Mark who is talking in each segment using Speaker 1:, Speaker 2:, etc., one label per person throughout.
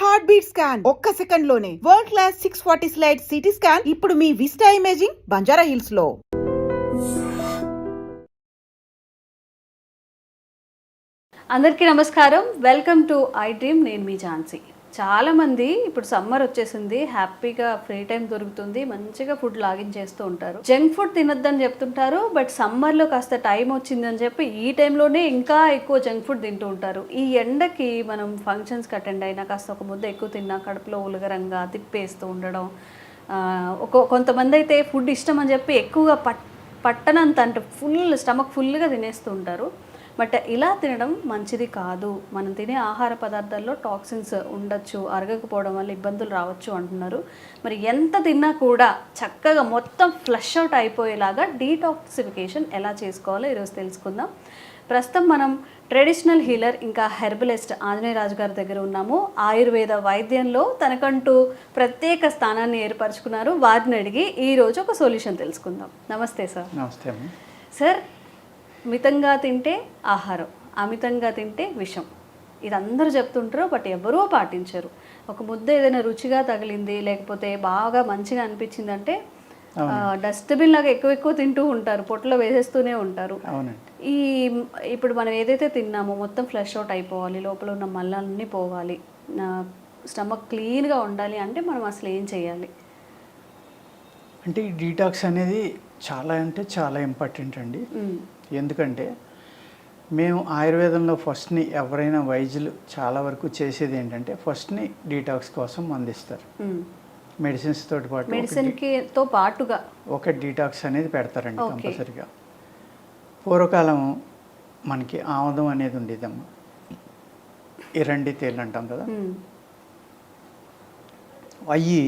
Speaker 1: Heart beat scan ఒక్క second లోనే world class 640 slide CT scan ఇప్పుడు మీ విస్టా ఇమేజింగ్ బంజారా హిల్స్ లో.
Speaker 2: అందరికీ నమస్కారం. Welcome to I dream. నేను మీ ఝాన్సీ. చాలామంది ఇప్పుడు సమ్మర్ వచ్చేసింది, హ్యాపీగా ఫ్రీ టైం దొరుకుతుంది, మంచిగా ఫుడ్ లాగిన్ చేస్తూ ఉంటారు. జంక్ ఫుడ్ తినొద్దని చెప్తుంటారు, బట్ సమ్మర్లో కాస్త టైం వచ్చిందని చెప్పి ఈ టైంలోనే ఇంకా ఎక్కువ జంక్ ఫుడ్ తింటూ ఉంటారు. ఈ ఎండకి మనం ఫంక్షన్స్కి అటెండ్ అయినా కాస్త ఒక ముద్ద ఎక్కువ తిన్నా కడుపులో ఉలగరంగా తిప్పేస్తూ ఉండడం, కొంతమంది అయితే ఫుడ్ ఇష్టం అని చెప్పి ఎక్కువగా పట్టనంత అంటే స్టమక్ ఫుల్గా తినేస్తూ ఉంటారు. బట్ ఇలా తినడం మంచిది కాదు. మనం తినే ఆహార పదార్థాల్లో టాక్సిన్స్ ఉండొచ్చు, అరగకపోవడం వల్ల ఇబ్బందులు రావచ్చు అంటున్నారు. మరి ఎంత తిన్నా కూడా చక్కగా మొత్తం ఫ్లష్ అవుట్ అయిపోయేలాగా డీటాక్సిఫికేషన్ ఎలా చేసుకోవాలో ఈరోజు తెలుసుకుందాం. ప్రస్తుతం మనం ట్రెడిషనల్ హీలర్ ఇంకా హెర్బలిస్ట్ ఆంజనేయ రాజు గారి దగ్గర ఉన్నాము. ఆయుర్వేద వైద్యంలో తనకంటూ ప్రత్యేక స్థానాన్ని ఏర్పరచుకున్నారు. వారిని అడిగి ఈరోజు ఒక సొల్యూషన్ తెలుసుకుందాం. నమస్తే సార్.
Speaker 3: నమస్తే
Speaker 2: సార్. మితంగా తింటే ఆహారం, అమితంగా తింటే విషం, ఇది అందరూ చెప్తుంటారు, బట్ ఎవరూ పాటించరు. ఒక ముద్ద ఏదైనా రుచిగా తగిలింది, లేకపోతే బాగా మంచిగా అనిపించింది అంటే డస్ట్బిన్ లాగా ఎక్కువ తింటూ ఉంటారు, పొట్టలో వేసేస్తూనే ఉంటారు. ఇప్పుడు మనం ఏదైతే తిన్నామో మొత్తం ఫ్లష్ అవుట్ అయిపోవాలి, లోపల ఉన్న మల్లన్నీ పోవాలి, స్టమక్ క్లీన్గా ఉండాలి అంటే మనం అసలు ఏం చేయాలి?
Speaker 3: అంటే ఈ డీటాక్స్ అనేది చాలా ఇంపార్టెంట్ అండి. ఎందుకంటే మేము ఆయుర్వేదంలో ఫస్ట్ని ఎవరైనా వైద్యులు చాలా వరకు చేసేది ఏంటంటే ఫస్ట్ని డీటాక్స్ కోసం అందిస్తారు. మెడిసిన్స్
Speaker 2: మెడిసిన్తో పాటుగా
Speaker 3: ఒక డీటాక్స్ అనేది పెడతారండి కంపల్సరిగా. పూర్వకాలం మనకి ఆముదం అనేది ఉండేదమ్మా, ఎరండి తేలు అంటాం కదా, అవి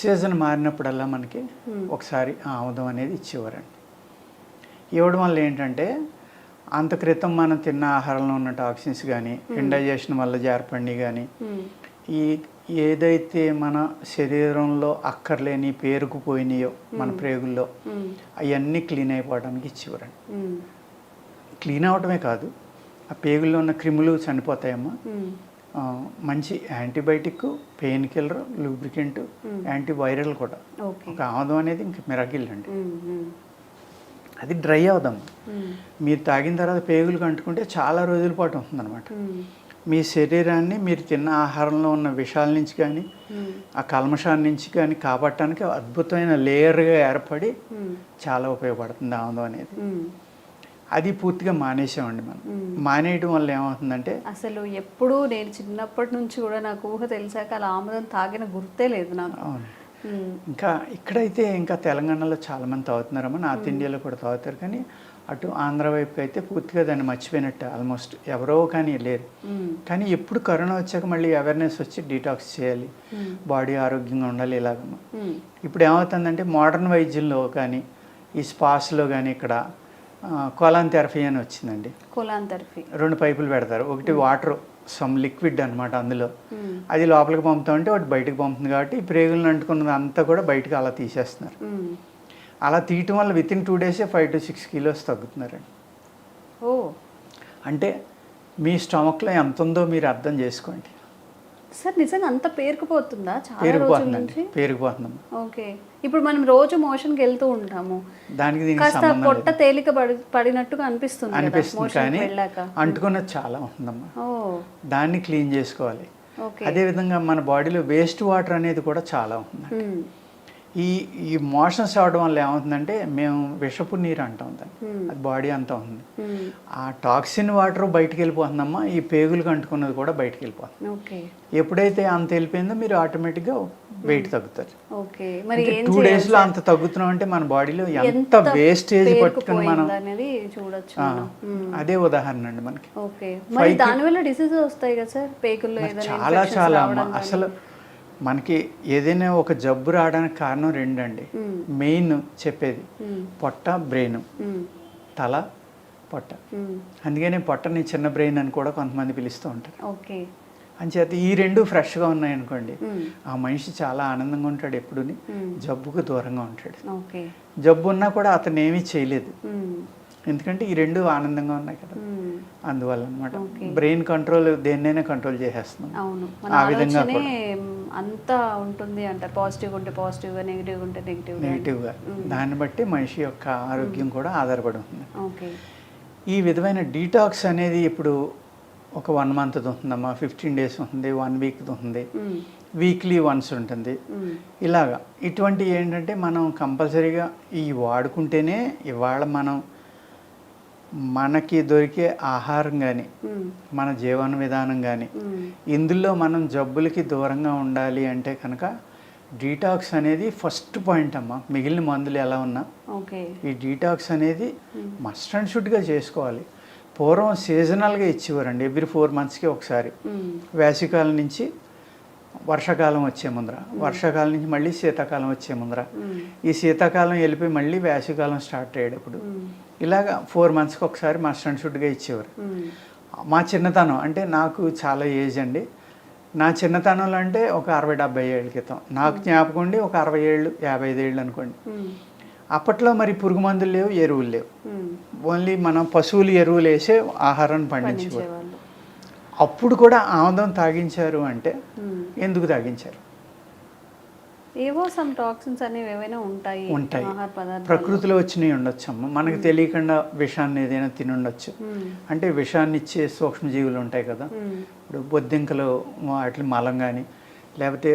Speaker 3: సీజన్ మారినప్పుడల్లా మనకి ఒకసారి ఆముదం అనేది ఇచ్చేవారండి. ఇవ్వడం వల్ల ఏంటంటే అంత క్రితం మనం తిన్న ఆహారంలో ఉన్న టాక్సిన్స్ కానీ, ఇండైజెషన్ వల్ల ఏర్పడి కానీ, ఈ ఏదైతే మన శరీరంలో అక్కర్లేని పేరుకుపోయినాయో మన ప్రేగుల్లో అవన్నీ క్లీన్ అయిపోవడానికి ఇచ్చేవారండి. క్లీన్ అవడమే కాదు, ఆ పేగుల్లో ఉన్న క్రిములు చనిపోతాయమ్మా. మంచి antibiotic, pain killer, lubricant, antiviral కూడా. ఒక ఆముదం అనేది ఇంక మిరాకిల్ అండి. అది డ్రై అవుదాం, మీరు తాగిన తర్వాత పేగులు అంటుకుంటే చాలా రోజుల పాటు ఉంటుందన్నమాట. మీ శరీరాన్ని మీరు తిన్న ఆహారంలో ఉన్న విషాల నుంచి కానీ, ఆ కల్మషాన్ని నుంచి కానీ కాపాడటానికి అద్భుతమైన లేయర్గా ఏర్పడి చాలా ఉపయోగపడుతుంది ఆముదం అనేది. అది పూర్తిగా మానేసామండి మనం. మానేయడం వల్ల ఏమవుతుందంటే
Speaker 2: అసలు ఎప్పుడు నేను చిన్నప్పటి నుంచి కూడా నాకు ఊహ తెలిసాక అలా ఆముదం తాగిన గుర్తే లేదు నాకు.
Speaker 3: అవును. ఇంకా ఇక్కడైతే ఇంకా తెలంగాణలో చాలామంది తాగుతున్నారమ్మా, నార్త్ ఇండియాలో కూడా తాగుతారు. కానీ అటు ఆంధ్ర వైపుకి అయితే పూర్తిగా దాన్ని మర్చిపోయినట్టు ఆల్మోస్ట్ ఎవరో కానీ లేరు. కానీ ఎప్పుడు కరోనా వచ్చాక మళ్ళీ అవేర్నెస్ వచ్చి డీటాక్స్ చేయాలి, బాడీ ఆరోగ్యంగా ఉండాలి ఇలాగమ్మా. ఇప్పుడు ఏమవుతుందంటే మోడర్న్ వైద్యంలో కానీ ఈ స్పాస్లో కానీ ఇక్కడ కొలాన్ థెరపీ అని వచ్చిందండి.
Speaker 2: కొలాన్ థెరపీ
Speaker 3: 2 పైపులు పెడతారు, ఒకటి వాటర్ సమ్ లిక్విడ్ అనమాట, అందులో అది లోపలికి పంపుతామంటే ఒకటి బయటకు పంపుతుంది. కాబట్టి ఈ ప్రేగులను అంటుకున్నది అంతా కూడా బయటకు అలా తీసేస్తున్నారు. అలా తీయటం వల్ల with in 2 days 5 to 6 kilos తగ్గుతున్నారండి. అంటే మీ స్టమక్లో ఎంత ఉందో మీరు అర్థం చేసుకోండి
Speaker 2: సార్. నిజంగా అంత పేరుకుపోతుందా?
Speaker 3: పేరుకుపోతుందమ్మా.
Speaker 2: ఓకే. ఇప్పుడు మనం రోజు మోషన్కి వెళ్తూ ఉంటాము,
Speaker 3: దానికి
Speaker 2: కాస్త పొట్ట తేలిక పడినట్టుగా అనిపిస్తుంది,
Speaker 3: కానీ అంటుకున్నది చాలా ఉంటుందమ్మా. దాన్ని క్లీన్ చేసుకోవాలి. అదేవిధంగా మన బాడీలో వేస్ట్ వాటర్ అనేది కూడా చాలా ఉంటుంది. ఈ మోషన్స్ అవడం వల్ల ఏమవుతుందంటే మేము విషపు నీరు అంటాం దాన్ని, అది బాడీ అంతా ఉంది. ఆ టాక్సిన్ వాటర్ బయటికి వెళ్ళిపోతుందమ్మా, ఈ పేగులకు అంటుకున్నది కూడా బయటికి వెళ్ళిపోతుంది. ఎప్పుడైతే అంత వెళ్ళిపోయిందో మీరు ఆటోమేటిక్గా వెయిట్ తగ్గుతారు. 2 days అంత తగ్గుతున్నాం అంటే మన బాడీలో ఎంత వేస్టేజ్ పట్టుకుని మనం
Speaker 2: చూడొచ్చు.
Speaker 3: అదే ఉదాహరణ అండి మనకి. చాలా అమ్మా. అసలు మనకి ఏదైనా ఒక జబ్బు రావడానికి కారణం 2 అండి. మెయిన్ చెప్పేది పొట్ట, బ్రెయిన్. తల, పొట్ట. అందుకనే పొట్టని చిన్న బ్రెయిన్ అని కూడా కొంతమంది పిలుస్తూ ఉంటారు. అంచేత ఈ 2 ఫ్రెష్గా ఉన్నాయనుకోండి, ఆ మనిషి చాలా ఆనందంగా ఉంటాడు, ఎప్పుడుని జబ్బుకు దూరంగా ఉంటాడు. జబ్బు ఉన్నా కూడా అతను ఏమీ చేయలేదు. ఎందుకంటే ఈ రెండు ఆనందంగా ఉన్నాయి కదా,
Speaker 2: మ్మ్.
Speaker 3: అందువల్ల అనమాట.
Speaker 2: Okay.
Speaker 3: బ్రెయిన్ కంట్రోల్ దేన్నైనా కంట్రోల్ చేసేస్తున్నాం.
Speaker 2: అవును, మన
Speaker 3: ఆ విధంగా
Speaker 2: ఆలోచనే అంతా ఉంటుంది అంటారు. పాజిటివ్ ఉంటే పాజిటివ్గా, నెగిటివ్ ఉంటే
Speaker 3: నెగిటివ్గా దాన్ని బట్టి మనిషి యొక్క ఆరోగ్యం కూడా ఆధారపడి ఉంటుంది.
Speaker 2: ఓకే.
Speaker 3: ఈ విధమైన డీటాక్స్ అనేది ఇప్పుడు ఒక 1 month ఉంటుందమ్మా, 15 days ఉంటుంది, 1 week ఉంటుంది, వీక్లీ వన్స్ ఉంటుంది. ఇలాగా ఇటువంటి ఏంటంటే మనం కంపల్సరీగా ఈ వాడుకుంటేనే ఇవాళ మనం మనకి దొరికే ఆహారం కానీ మన జీవన విధానం కానీ ఇందులో మనం జబ్బులకి దూరంగా ఉండాలి అంటే కనుక డీటాక్స్ అనేది ఫస్ట్ పాయింట్ అమ్మా. మిగిలిన మందులు ఎలా ఉన్నా
Speaker 2: ఓకే,
Speaker 3: ఈ డీటాక్స్ అనేది మస్ట్ అండ్ షుడ్గా చేసుకోవాలి. పూర్వం సీజనల్గా ఇచ్చేవారండి, ఎవ్రీ 4 monthsకి ఒకసారి. వేసవికాలం నుంచి వర్షాకాలం వచ్చే ముందర, వర్షాకాలం నుంచి మళ్ళీ శీతాకాలం వచ్చే ముందర, ఈ శీతాకాలం వెళ్ళిపోయి మళ్ళీ వేసవికాలం స్టార్ట్ అయ్యేటప్పుడు ఇలాగా 4 monthsకి ఒకసారి మస్ట్ అండ్ షుడ్గా ఇచ్చేవారు. మా చిన్నతనం అంటే నాకు చాలా ఏజ్ అండి, నా చిన్నతనంలో అంటే ఒక 60-70 ఏళ్ళ క్రితం నాకు జ్ఞాపకం ఉండి ఒక 60 ఏళ్ళు 55 ఏళ్ళు అనుకోండి. అప్పట్లో మరి పురుగు మందులు లేవు, ఎరువులు లేవు, ఓన్లీ మనం పశువులు ఎరువులు వేసే ఆహారాన్ని పండించేవారు. అప్పుడు కూడా ఆముదం తాగించారు అంటే ఎందుకు తాగించారు?
Speaker 2: ఏవో సమ్ టాక్సిన్స్ అనేవి ఏవైనా ఉంటాయి, ఆహార పదార్థాలు
Speaker 3: ప్రకృతిలో వచ్చినవి ఉండొచ్చు అమ్మ, మనకు తెలియకుండా విషాన్ని ఏదైనా తిని ఉండొచ్చు. అంటే విషాన్ని ఇచ్చే సూక్ష్మజీవులు ఉంటాయి కదా, ఇప్పుడు బొద్దింకలు వాటి మలం కానీ, లేకపోతే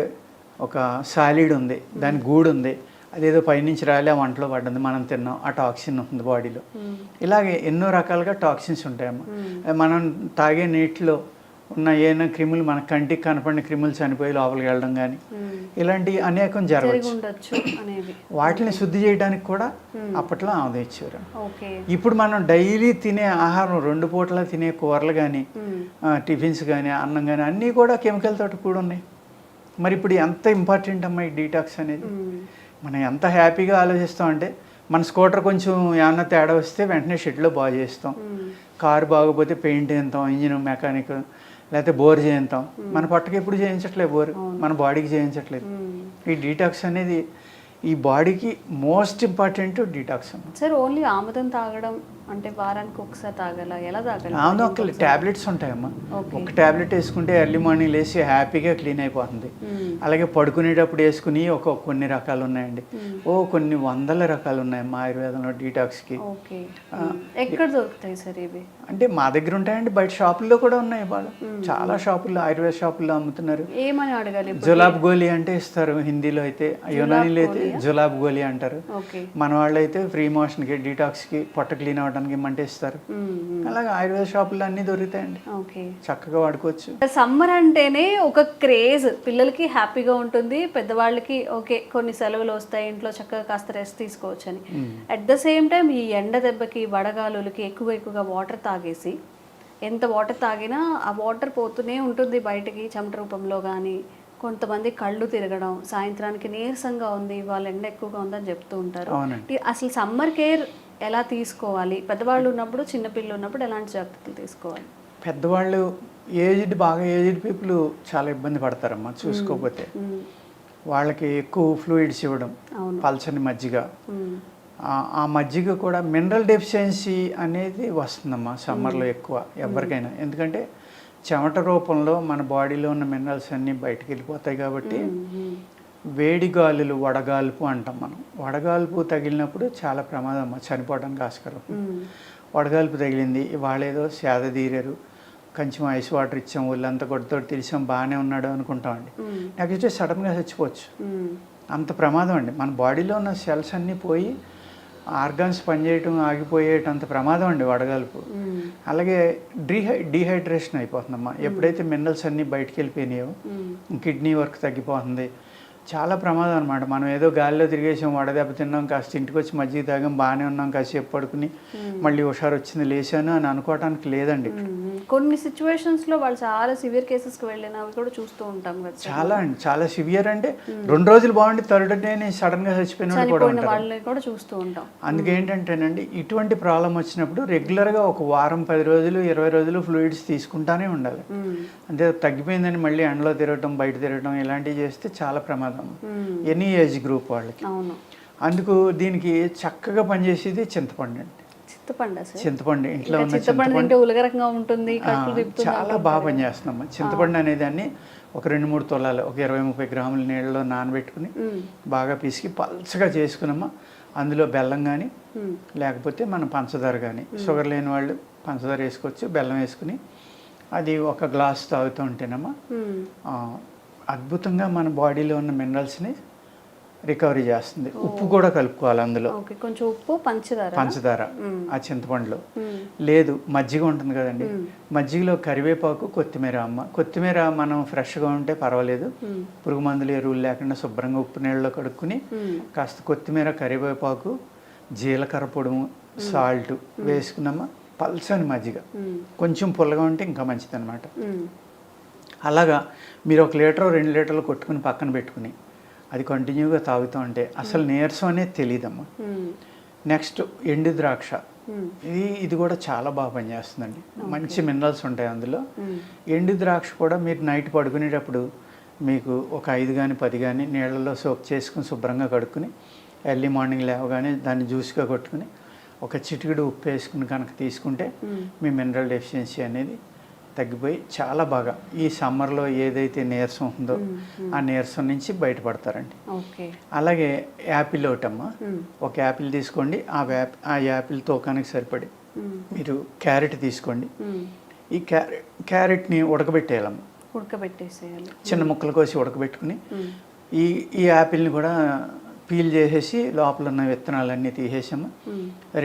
Speaker 3: ఒక సాలిడ్ ఉంది దాని గూడు ఉంది, అదేదో పైనుంచి రాలే వంటలో పడ్డది, మనం తిన్నాం, ఆ టాక్సిన్ ఉంటుంది బాడీలో. ఇలాగే ఎన్నో రకాలుగా టాక్సిన్స్ ఉంటాయమ్మా. మనం తాగే నీటిలో ఉన్న ఏమైనా క్రిములు, మన కంటికి కనపడిన క్రిములు చనిపోయి లోపలికి వెళ్ళడం కానీ ఇలాంటి అనేకం జరగవచ్చు. వాటిని శుద్ధి చేయడానికి కూడా అప్పట్లో ఆముదం ఇచ్చేవారు. ఇప్పుడు మనం డైలీ తినే ఆహారం, 2 పూటలా తినే కూరలు కానీ, టిఫిన్స్ కానీ, అన్నం కానీ అన్నీ కూడా కెమికల్ తోటి కూడా ఉన్నాయి. మరి ఇప్పుడు ఎంత ఇంపార్టెంట్ అమ్మా ఈ డీటాక్స్ అనేది. మనం ఎంత హ్యాపీగా ఆలోచిస్తాం అంటే, మన స్కూటర్ కొంచెం ఏమన్నా తేడా వస్తే వెంటనే షెడ్లో బాగు చేస్తాం, కారు బాగోపోతే పెయింట్ చేస్తాం, ఇంజిన్ మెకానిక్, లేకపోతే బోర్ చేయిస్తాం. మన పొట్టకి ఎప్పుడు చేయించట్లేదు బోర్, మన బాడీకి చేయించట్లేదు. ఈ డీటాక్స్ అనేది ఈ బాడీకి most important detox.
Speaker 2: Sir, only ఆముదం తాగడం అంటే వారానికి ఒకసారి తాగాల? ఎలా తాగాలి?
Speaker 3: ఆముదం ఒక ట్యాబ్లెట్స్ ఉంటాయమ్మా, ఒక ట్యాబ్లెట్ వేసుకుంటే ఎర్లీ మార్నింగ్ లేచి హ్యాపీగా క్లీన్ అయిపోతుంది. అలాగే పడుకునేటప్పుడు వేసుకుని కొన్ని రకాలు ఉన్నాయండి, కొన్ని 100 రకాలు ఉన్నాయమ్మా ఆయుర్వేదంలో డీటాక్స్కి.
Speaker 2: ఎక్కడ దొరుకుతాయి సార్ ఇవి?
Speaker 3: అంటే మా దగ్గర ఉంటాయండి, బయట షాపుల్లో కూడా ఉన్నాయి. వాళ్ళు చాలా షాపుల్లో, ఆయుర్వేద షాపుల్లో అమ్ముతున్నారు.
Speaker 2: ఏమని అడగాలి?
Speaker 3: జులాబ్ గోలీ అంటే ఇస్తారు హిందీలో, అయితే యునానీలో అయితే జులాబ్ గోలీ అంటారు. మన వాళ్ళు అయితే ఫ్రీ మోషన్కి, డీటాక్స్కి, పొట్ట క్లీన్ అవ్వడానికి ఇమ్మంటే ఇస్తారు. అలాగే ఆయుర్వేద షాపుల్లో అన్నీ దొరుకుతాయండి, చక్కగా వాడుకోవచ్చు.
Speaker 2: సమ్మర్ అంటేనే ఒక క్రేజ్, పిల్లలకి హ్యాపీగా ఉంటుంది, పెద్దవాళ్ళకి ఓకే కొన్ని సెలవులు వస్తాయి, ఇంట్లో చక్కగా కాస్త రెస్ట్ తీసుకోవచ్చు అని. అట్ ద సేమ్ టైం ఈ ఎండ దెబ్బకి, వడగాలులకి ఎక్కువగా వాటర్ తాగేసి, ఎంత వాటర్ తాగినా ఆ వాటర్ పోతూనే ఉంటుంది బయటకి చెమట రూపంలో కానీ. కొంతమంది కళ్ళు తిరగడం, సాయంత్రానికి నీరసంగా ఉంది, వాళ్ళ ఎండ ఎక్కువగా ఉందని చెప్తూ ఉంటారు. అసలు సమ్మర్ కేర్ ఎలా తీసుకోవాలి? పెద్దవాళ్ళు ఉన్నప్పుడు, చిన్నపిల్లలు ఉన్నప్పుడు ఎలాంటి జాగ్రత్తలు తీసుకోవాలి?
Speaker 3: పెద్దవాళ్ళు, బాగా ఏజ్డ్ పీపుల్ చాలా ఇబ్బంది పడతారమ్మా చూసుకోకపోతే. వాళ్ళకి ఎక్కువ ఫ్లూయిడ్స్ ఇవ్వడం, పల్చని మజ్జిగ, ఆ మజ్జిగ కూడా మినరల్ డెఫిషియన్సీ అనేది వస్తుందమ్మా సమ్మర్లో ఎక్కువ ఎవరికైనా. ఎందుకంటే చెమట రూపంలో మన బాడీలో ఉన్న మినరల్స్ అన్నీ బయటకు వెళ్ళిపోతాయి కాబట్టి. వేడి గాలులు, వడగాల్పు అంటాం మనం. వడగాల్పు తగిలినప్పుడు చాలా ప్రమాదం అమ్మా, చనిపోవడానికి ఆస్కారం. వడగాల్పు తగిలింది, వాళ్ళేదో సేద తీరారు, కొంచెం ఐస్ వాటర్ ఇచ్చాం, ఒళ్ళంతా కొడుతోటి తెలిసాం బాగానే ఉన్నాడు అనుకుంటామండి, నెక్స్ట్ సడన్గా చచ్చిపోవచ్చు. అంత ప్రమాదం అండి. మన బాడీలో ఉన్న సెల్స్ అన్నీ పోయి ఆర్గాన్స్ పనిచేయటం ఆగిపోయేటంత అంత ప్రమాదం అండి వడగాల్పు. అలాగే డీహైడ్రేషన్ అయిపోతుందమ్మా. ఎప్పుడైతే మినరల్స్ అన్నీ బయటకు వెళ్ళిపోయినాయో కిడ్నీ వర్క్ తగ్గిపోతుంది, చాలా ప్రమాదం అనమాట. మనం ఏదో గాలిలో తిరిగేసాం, వడదెబ్బ తిన్నాం, కాస్త ఇంటికి వచ్చి మజ్జిగ తాగాం, బాగానే ఉన్నాం, కాసేపు పడుకుని మళ్ళీ హుషారు వచ్చింది లేచాను అని అనుకోవడానికి లేదండి.
Speaker 2: కొన్ని సిచ్యువేషన్స్లో వాళ్ళు చాలా సివియర్ కేసెస్కి వెళ్ళినవి కూడా చూస్తూ ఉంటాం కదా.
Speaker 3: చాలా అండి, చాలా సివియర్ అంటే 2 రోజులు బాగుండి థర్డ్ డేని సడన్గా చచ్చిపోయిన
Speaker 2: వాళ్ళని కూడా చూస్తూ ఉంటాం.
Speaker 3: అందుకేంటంటేనండి, ఇటువంటి ప్రాబ్లం వచ్చినప్పుడు రెగ్యులర్గా ఒక వారం, 10 రోజులు, 20 రోజులు ఫ్లూయిడ్స్ తీసుకుంటానే ఉండాలి. అంతే తగ్గిపోయిందని మళ్ళీ ఎండలో తిరగటం, బయట తిరగటం ఇలాంటివి చేస్తే చాలా ప్రమాదం ఎనీ ఏజ్ గ్రూప్ వాళ్ళకి. అందుకు దీనికి చక్కగా పనిచేసేది చింతపండు అండి.
Speaker 2: చింతపండు అసలు
Speaker 3: చింతపండు ఇంట్లో ఉన్న
Speaker 2: చింతపండు తింటే ఉలగరకంగా ఉంటుంది, కడుపు తిప్పుతుంది
Speaker 3: చాలా బాగా పనిచేస్తుందమ్మా. చింతపండు అనేది దాన్ని ఒక 2-3 తులాలు ఒక 20-30 గ్రాముల నీళ్ళలో నానబెట్టుకుని బాగా పిసికి పల్చగా చేసుకున్నామా. అందులో బెల్లం కానీ లేకపోతే మనం పంచదార కానీ, షుగర్ లేని వాళ్ళు పంచదార వేసుకోవచ్చు, బెల్లం వేసుకుని అది ఒక గ్లాస్ తాగుతూ ఉంటేనమ్మా అద్భుతంగా మన బాడీలో ఉన్న మినరల్స్ని రికవరీ చేస్తుంది. ఉప్పు కూడా కలుపుకోవాలి అందులో,
Speaker 2: కొంచెం ఉప్పు, పంచదార
Speaker 3: ఆ చింతపండులో. లేదు మజ్జిగ ఉంటుంది కదండి, మజ్జిగలో కరివేపాకు, కొత్తిమీర అమ్మ. కొత్తిమీర మనం ఫ్రెష్గా ఉంటే పర్వాలేదు, పురుగు మందులు ఎరువులు లేకుండా శుభ్రంగా ఉప్పు నీళ్ళలో కడుక్కుని కాస్త కొత్తిమీర, కరివేపాకు, జీలకర్ర పొడుము, సాల్ట్ వేసుకున్నామా. పల్సని మజ్జిగ, కొంచెం పుల్లగా ఉంటే ఇంకా మంచిది అనమాట. అలాగా మీరు 1 లీటర్ 2 లీటర్లు కొట్టుకుని పక్కన పెట్టుకుని అది కంటిన్యూగా తాగుతూ ఉంటే అసలు నీరసం అనేది తెలియదమ్మా. నెక్స్ట్ ఎండు ద్రాక్ష, ఇది కూడా చాలా బాగా పనిచేస్తుందండి. మంచి మినరల్స్ ఉంటాయి అందులో. ఎండు ద్రాక్ష కూడా మీరు నైట్ పడుకునేటప్పుడు మీకు ఒక 5 కానీ 10 కానీ నీళ్ళలో సోప్ చేసుకుని శుభ్రంగా కడుక్కుని ఎర్లీ మార్నింగ్ లేవగానే దాన్ని జ్యూస్గా కొట్టుకుని ఒక చిటికెడు ఉప్పు వేసుకుని కనుక తీసుకుంటే మీ మినరల్ డెఫిషియన్సీ అనేది తగ్గిపోయి చాలా బాగా ఈ సమ్మర్లో ఏదైతే నీరసం ఉందో ఆ నీరసం నుంచి బయటపడతారండి. అలాగే యాపిల్ ఒకటమ్మా, ఒక యాపిల్ తీసుకోండి, ఆ యాపిల్ తూకానికి సరిపడి మీరు క్యారెట్ తీసుకోండి. ఈ క్యారెట్ని ఉడకబెట్టేయాలమ్మా, చిన్న ముక్కలు కోసి ఉడకబెట్టుకుని ఈ యాపిల్ని కూడా పీల్ చేసేసి లోపల ఉన్న విత్తనాలన్నీ తీసేసాము.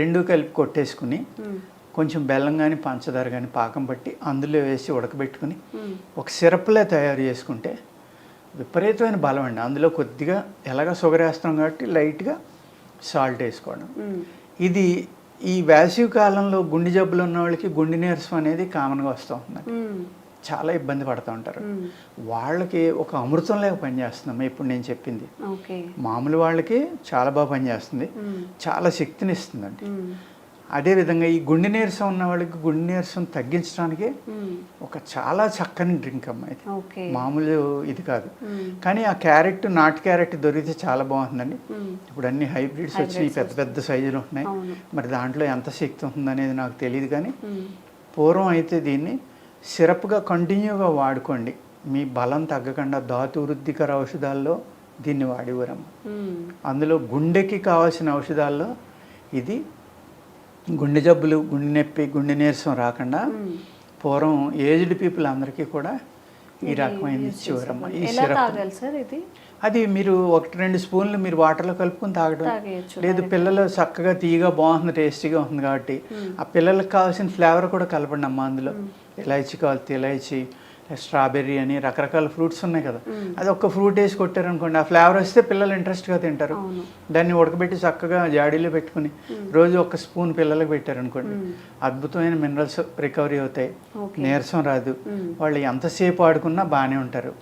Speaker 3: 2 కలిపి కొట్టేసుకుని కొంచెం బెల్లం కానీ పంచదార కానీ పాకం పట్టి అందులో వేసి ఉడకబెట్టుకుని ఒక సిరప్లే తయారు చేసుకుంటే విపరీతమైన బలం అండి. అందులో కొద్దిగా ఎలాగ షుగర్ వేస్తాం కాబట్టి లైట్గా సాల్ట్ వేసుకోవడం. ఇది ఈ వేసవి కాలంలో గుండె జబ్బులు ఉన్న వాళ్ళకి గుండె నీరసం అనేది కామన్గా వస్తూ ఉందండి. చాలా ఇబ్బంది పడుతూ ఉంటారు. వాళ్ళకి ఒక అమృతం లేక పనిచేస్తుందమ్మా ఇప్పుడు నేను చెప్పింది. మామూలు వాళ్ళకి చాలా బాగా పనిచేస్తుంది, చాలా శక్తిని ఇస్తుందండి. అదేవిధంగా ఈ గుండె నీరసం ఉన్న వాళ్ళకి గుండె నీరసం తగ్గించడానికి ఒక చాలా చక్కని డ్రింక్ అమ్మా ఇది, మామూలు ఇది కాదు. కానీ ఆ క్యారెట్, నాటు క్యారెట్ దొరికితే చాలా బాగుంటుందండి. ఇప్పుడు అన్ని హైబ్రిడ్స్ వచ్చి పెద్ద పెద్ద సైజులు ఉంటున్నాయి, మరి దాంట్లో ఎంత శక్తి ఉంటుందనేది నాకు తెలియదు. కానీ పూర్వం అయితే దీన్ని సిరప్గా కంటిన్యూగా వాడుకోండి, మీ బలం తగ్గకుండా ధాతు వృద్ధికర ఔషధాల్లో దీన్ని వాడివరమ్మ. అందులో గుండెకి కావాల్సిన ఔషధాల్లో ఇది గుండె జబ్బులు, గుండె నొప్పి, గుండె నీరసం రాకుండా పూర్వం ఏజ్డ్ పీపుల్ అందరికీ కూడా ఈ రకమైనది ఇచ్చేవారమ్మ. ఈ సిరప్ అది మీరు 1-2 స్పూన్లు మీరు వాటర్లో కలుపుకొని తాగడం. లేదు పిల్లలు చక్కగా తీయగా బాగుంటుంది, టేస్టీగా ఉంటుంది కాబట్టి ఆ పిల్లలకు కావాల్సిన ఫ్లేవర్ కూడా కలపండి అమ్మ. అందులో ఇలాచీ కావాలి, ఇలాచీ, స్ట్రాబెర్రీ అని రకరకాల ఫ్రూట్స్ ఉన్నాయి కదా, అది ఒక్క ఫ్రూట్ వేసి కొట్టారనుకోండి, ఆ ఫ్లేవర్ వస్తే పిల్లలు ఇంట్రెస్ట్గా తింటారు. దాన్ని ఉడకబెట్టి చక్కగా జాడీలో పెట్టుకుని రోజు 1 స్పూన్ పిల్లలకు పెట్టారనుకోండి, అద్భుతమైన మినరల్స్ రికవరీ అవుతాయి, నీరసం రాదు, వాళ్ళు ఎంతసేపు ఆడుకున్నా బాగానే ఉంటారు.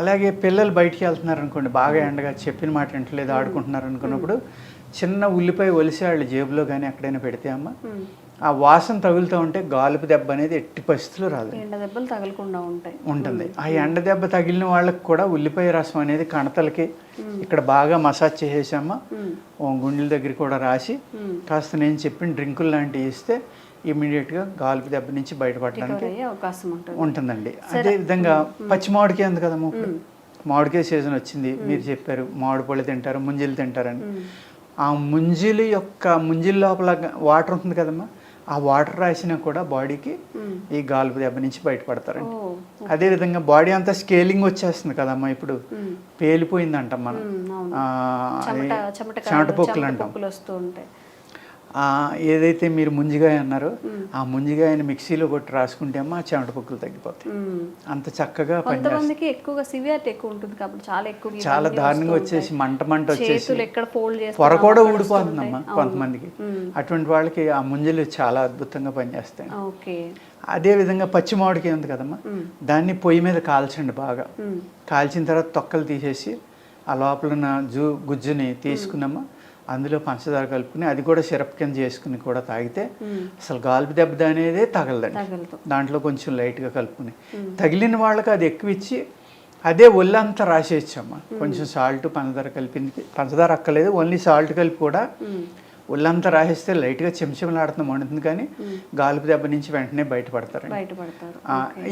Speaker 3: అలాగే పిల్లలు బయటికి వెళ్తున్నారు అనుకోండి, బాగా ఎండగా చెప్పిన మాట వింటలేదు, ఆడుకుంటున్నారు అనుకున్నప్పుడు చిన్న ఉల్లిపాయ ఒలిసి వాళ్ళు జేబులో కానీ ఎక్కడైనా పెడితే అమ్మ, ఆ వాసన తగులుతూ ఉంటే గాలుపు దెబ్బ అనేది ఎట్టి పరిస్థితులు రాదు,
Speaker 2: ఎండ దెబ్బలు తగలకుండా
Speaker 3: ఉంటుంది. ఆ ఎండ దెబ్బ తగిలిన వాళ్ళకి కూడా ఉల్లిపాయ రసం అనేది కణతలకి ఇక్కడ బాగా మసాజ్ చేసేసామా, గుండెల దగ్గర కూడా రాసి కాస్త నేను చెప్పిన డ్రింకులు లాంటివి ఇస్తే ఇమీడియట్గా గాలుపు దెబ్బ నుంచి బయటపడడానికి
Speaker 2: అవకాశం
Speaker 3: ఉంటుందండి. అదేవిధంగా పచ్చి మామిడికాయ ఉంది కదమ్మా, ఇప్పుడు మామిడికాయ సీజన్ వచ్చింది, మీరు చెప్పారు మామిడి పళ్ళు తింటారు, ముంజిలు తింటారని. ఆ ముంజిల లోపల వాటర్ ఉంటుంది కదమ్మా, ఆ వాటర్ రాసినా కూడా బాడీకి ఈ గాలుపు దెబ్బ నుంచి బయటపడతారండి. అదేవిధంగా బాడీ అంతా స్కేలింగ్ వచ్చేస్తుంది కదమ్మా, ఇప్పుడు పేలిపోయిందంటాం మనం, చెమట పొక్కులు అంటాం. ఏదైతే మీరు ముంజిగాయ అన్నారో ఆ ముంజిగాయని మిక్సీలో కొట్టి రాసుకుంటే అమ్మా చెమట పొక్కులు తగ్గిపోతాయి. అంత చక్కగా చాలా దారుణంగా వచ్చేసి మంట వచ్చేసి పొర కూడా ఊడిపోతుందమ్మా కొంతమందికి. అటువంటి వాళ్ళకి ఆ ముంజలు చాలా అద్భుతంగా పనిచేస్తాయి. అదేవిధంగా పచ్చి మామిడికాయ ఉంది కదమ్మా, దాన్ని పొయ్యి మీద కాల్చండి, బాగా కాల్చిన తర్వాత తొక్కలు తీసేసి ఆ లోపల ఉన్న గుజ్జుని తీసుకున్నామా, అందులో పంచదార కలుపుకుని అది కూడా సిరప్ కింద చేసుకుని కూడా తాగితే అసలు గాలుపు దెబ్బ అనేది తగలదండి. దాంట్లో కొంచెం లైట్గా కలుపుకుని తగిలిన వాళ్ళకి అది ఎక్కువ ఇచ్చి అదే ఒళ్ళంతా రాసేయచ్చమ్మా. కొంచెం సాల్ట్, పంచదార కలిపింది, పంచదార అక్కలేదు, ఓన్లీ సాల్ట్ కలిపి కూడా ఒళ్ళంతా రాసేస్తే లైట్గా చెంచమలాడుతూ మండుతుంది, కానీ గాలుపు దెబ్బ నుంచి వెంటనే బయటపడతారండి.
Speaker 2: బయటపడతారు.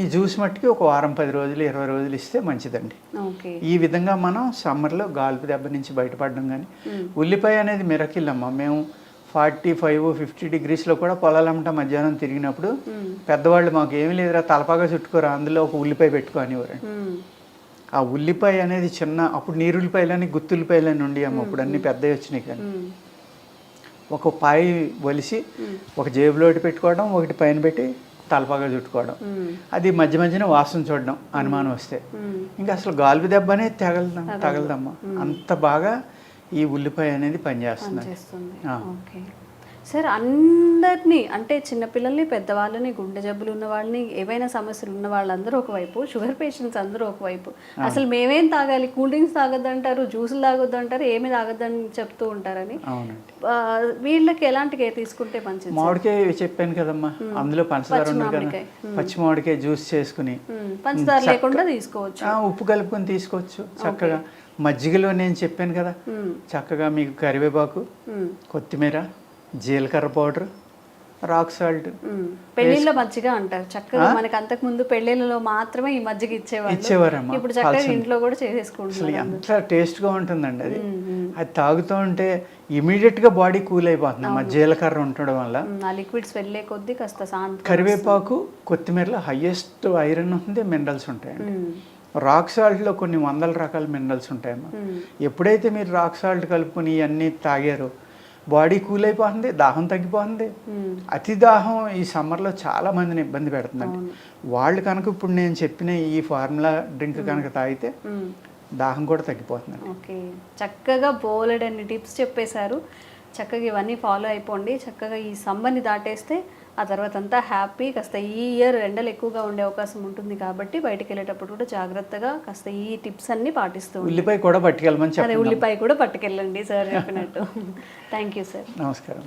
Speaker 3: ఈ జ్యూస్ మట్టుకి ఒక వారం 10 రోజులు 20 రోజులు ఇస్తే మంచిదండి.
Speaker 2: ఓకే.
Speaker 3: ఈ విధంగా మనం సమ్మర్లో గాలుపు దెబ్బ నుంచి బయటపడడం. కానీ ఉల్లిపాయ అనేది మిరకిల్ అమ్మ. మేము 45-50 డిగ్రీస్లో కూడా పొలాలమ్మట మధ్యాహ్నం తిరిగినప్పుడు పెద్దవాళ్ళు మాకు ఏమీ లేదురా తలపాగా చుట్టుకోరా, అందులో ఒక ఉల్లిపాయ పెట్టుకో అనేవారండి. ఆ ఉల్లిపాయ అనేది చిన్న, అప్పుడు నీరుల్లిపాయలని గుత్తుల్లిపాయలని ఉండి అమ్మ, అప్పుడు అన్ని పెద్దవి వచ్చినాయి. కానీ ఒక పాయ ఒలిసి ఒక జేబులో పెట్టుకోవడం, ఒకటి పైన పెట్టి తలపాగా చుట్టుకోవడం, అది మధ్య మధ్యన వాసన చూడడం అనుమానం వస్తే. ఇంకా అసలు గాలుపు దెబ్బ అనేది తగలదమ్మా. అంత బాగా ఈ ఉల్లిపాయ అనేది పనిచేస్తుంది.
Speaker 2: ఓకే సార్, అందరినీ అంటే చిన్నపిల్లల్ని, పెద్దవాళ్ళని, గుండె జబ్బులు ఉన్న వాళ్ళని, ఏవైనా సమస్యలు ఉన్న వాళ్ళందరూ ఒకవైపు, షుగర్ పేషెంట్స్ అందరూ ఒకవైపు, అసలు మేమేం తాగాలి, కూల్ డ్రింక్స్ తాగొద్దంటారు, జ్యూసులు తాగొద్దంటారు, ఏమి తాగొద్దని చెప్తూ ఉంటారని. వీళ్ళకి ఎలాంటి కేర్ తీసుకుంటే మంచిది?
Speaker 3: మామిడికాయ చెప్పాను కదమ్మా, అందులో పంచదార ఉంది కదా, పచ్చి మామిడికాయ జ్యూస్ చేసుకుని
Speaker 2: పంచదార లేకుండా తీసుకోవచ్చు,
Speaker 3: ఉప్పు కలుపుకొని తీసుకోవచ్చు చక్కగా. మజ్జిగలో నేను చెప్పాను కదా, చక్కగా మీకు కరివేపాకు, కొత్తిమీర, జీలకర్ర పౌడర్, రాక్ సాల్ట్.
Speaker 2: పెళ్లిళ్ళలో మజ్జిగ అంటారు చక్కగా. మనకి అంతకు ముందు పెళ్లిళ్ళలో మాత్రమే ఈ మజ్జిగ ఇచ్చేవారమ్మా. ఇప్పుడు చక్కగా ఇంట్లో కూడా చేసేసుకుంటున్నారు.
Speaker 3: ఎంత టేస్ట్గా ఉంటుందండి అది. అది తాగుతూ ఉంటే ఇమీడియట్గా బాడీ కూల్ అయిపోతుంది అమ్మా, జీలకర్ర ఉండడం వల్ల.
Speaker 2: ఆ లిక్విడ్స్ వెళ్ళే కొద్దీ కాస్త
Speaker 3: కరివేపాకు, కొత్తిమీరలో హైయెస్ట్ ఐరన్ ఉంటుంది, మినరల్స్ ఉంటాయండి. రాక్ సాల్ట్లో కొన్ని వందల రకాల మినరల్స్ ఉంటాయమ్మా. ఎప్పుడైతే మీరు రాక్ సాల్ట్ కలుపుకొని ఇవన్నీ తాగారో బాడీ కూల్ అయిపోతుంది, దాహం తగ్గిపోతుంది. అతి దాహం ఈ సమ్మర్లో చాలా మందిని ఇబ్బంది పెడుతుందండి. వాళ్ళు కనుక ఇప్పుడు నేను చెప్పిన ఈ ఫార్ములా డ్రింక్ కనుక తాగితే దాహం కూడా తగ్గిపోతుంది.
Speaker 2: ఓకే, చక్కగా బోలెడన్ని టిప్స్ చెప్పేశారు. చక్కగా ఇవన్నీ ఫాలో అయిపోండి. చక్కగా ఈ సమ్మర్ని దాటేస్తే ఆ తర్వాత అంతా హ్యాపీ. కాస్త ఈ ఇయర్ ఎండలు ఎక్కువగా ఉండే అవకాశం ఉంటుంది కాబట్టి బయటికి వెళ్ళేటప్పుడు కూడా జాగ్రత్తగా కాస్త ఈ టిప్స్ అన్ని పాటిస్తూ
Speaker 3: ఉల్లిపాయ కూడా పట్టుకెళ్ళమని చెప్పండి.
Speaker 2: ఉల్లిపాయ కూడా పట్టుకెళ్ళండి సార్ చెప్పినట్టు. Thank you sir.
Speaker 3: నమస్కారం.